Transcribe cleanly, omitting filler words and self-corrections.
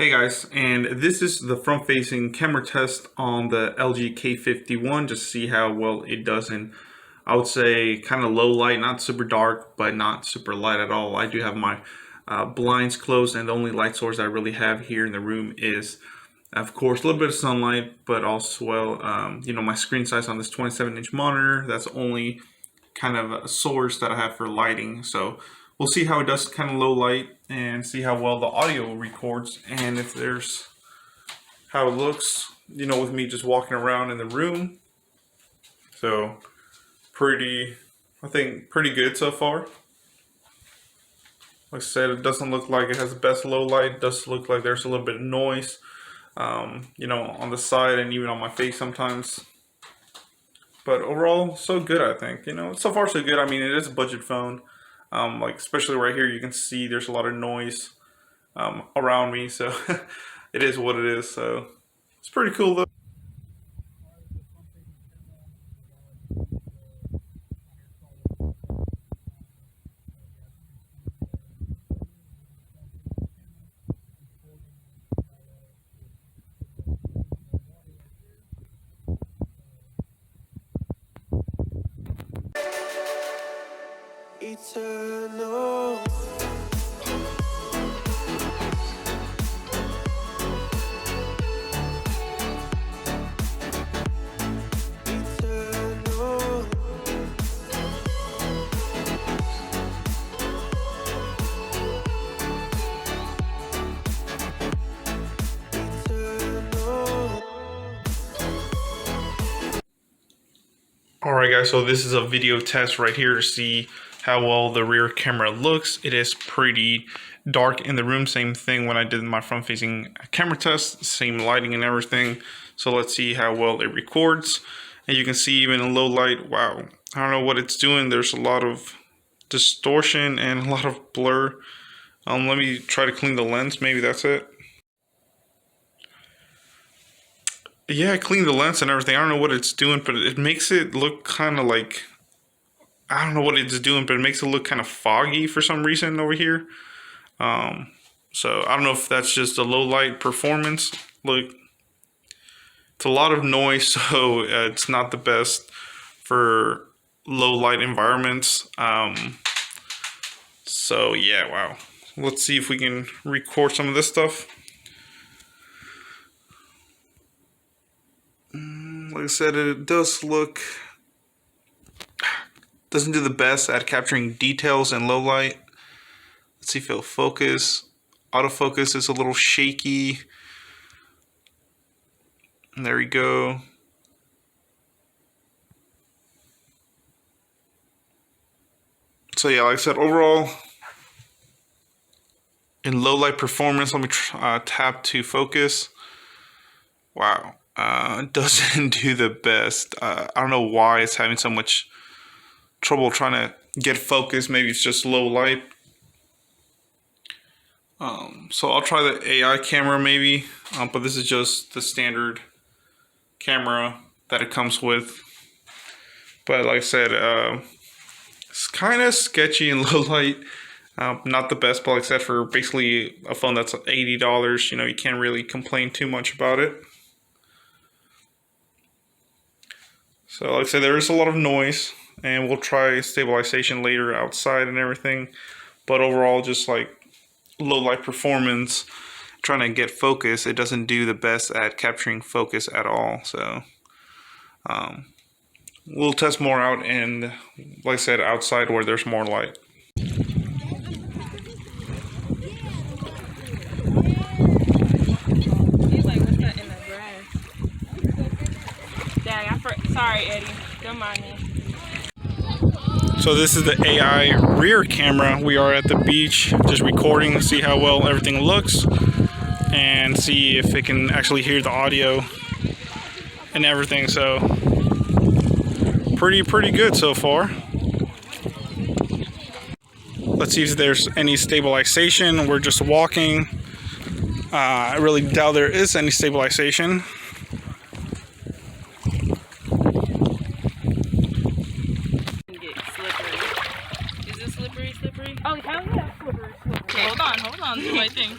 Hey guys, and this is the front-facing camera test on the LG K51, just to see how well it does in, I would say, kind of low light, not super dark, but not super light at all. I do have my blinds closed, and the only light source I really have here in the room is, of course, a little bit of sunlight, but also, my screen size on this 27-inch monitor. That's only kind of a source that I have for lighting. So we'll see how it does kind of low light and see how well the audio records, and if there's how it looks, with me just walking around in the room. So I think pretty good so far. Like I said, it doesn't look like it has the best low light. It does look like there's a little bit of noise, on the side and even on my face sometimes. But overall, so good, I think. So far so good. I mean, it is a budget phone. Especially right here, you can see there's a lot of noise around me, so it is what it is. So it's pretty cool though. Eternal. Alright guys, so this is a video test right here to see how well the rear camera looks. It is pretty dark in the room. Same thing when I did my front facing camera test, same lighting and everything. So let's see how well it records. And you can see even in low light, wow, I don't know what it's doing. There's a lot of distortion and a lot of blur. Let me try to clean the lens, maybe that's it. Yeah, I cleaned the lens and everything. I don't know what it's doing, but it makes it look kind of like, I don't know what it's doing, but it makes it look kind of foggy for some reason over here. So I don't know if that's just a low light performance. Look, it's a lot of noise, so it's not the best for low light environments. So yeah, wow. Let's see if we can record some of this stuff. Like I said, it doesn't do the best at capturing details in low light. Let's see if it'll focus. Autofocus is a little shaky. And there we go. So yeah, like I said, overall, in low light performance, let me tap to focus. Wow. It doesn't do the best. I don't know why it's having so much trouble trying to get focus. Maybe it's just low light. So I'll try the AI camera maybe, but this is just the standard camera that it comes with. But like I said, it's kind of sketchy in low light. Not the best, but like I said, for basically a phone that's $80, you can't really complain too much about it. So like I said, there is a lot of noise, and we'll try stabilization later outside and everything. But overall, just like low light performance, trying to get focus, it doesn't do the best at capturing focus at all. So we'll test more out, and like I said, outside where there's more light. Sorry, Eddie. Don't mind me. So this is the AI rear camera. We are at the beach, just recording, see how well everything looks, and see if it can actually hear the audio and everything. So pretty good so far. Let's see if there's any stabilization. We're just walking. I really doubt there is any stabilization. Slippery? Oh, hell yeah, slippery. Okay, hold on, do my thing.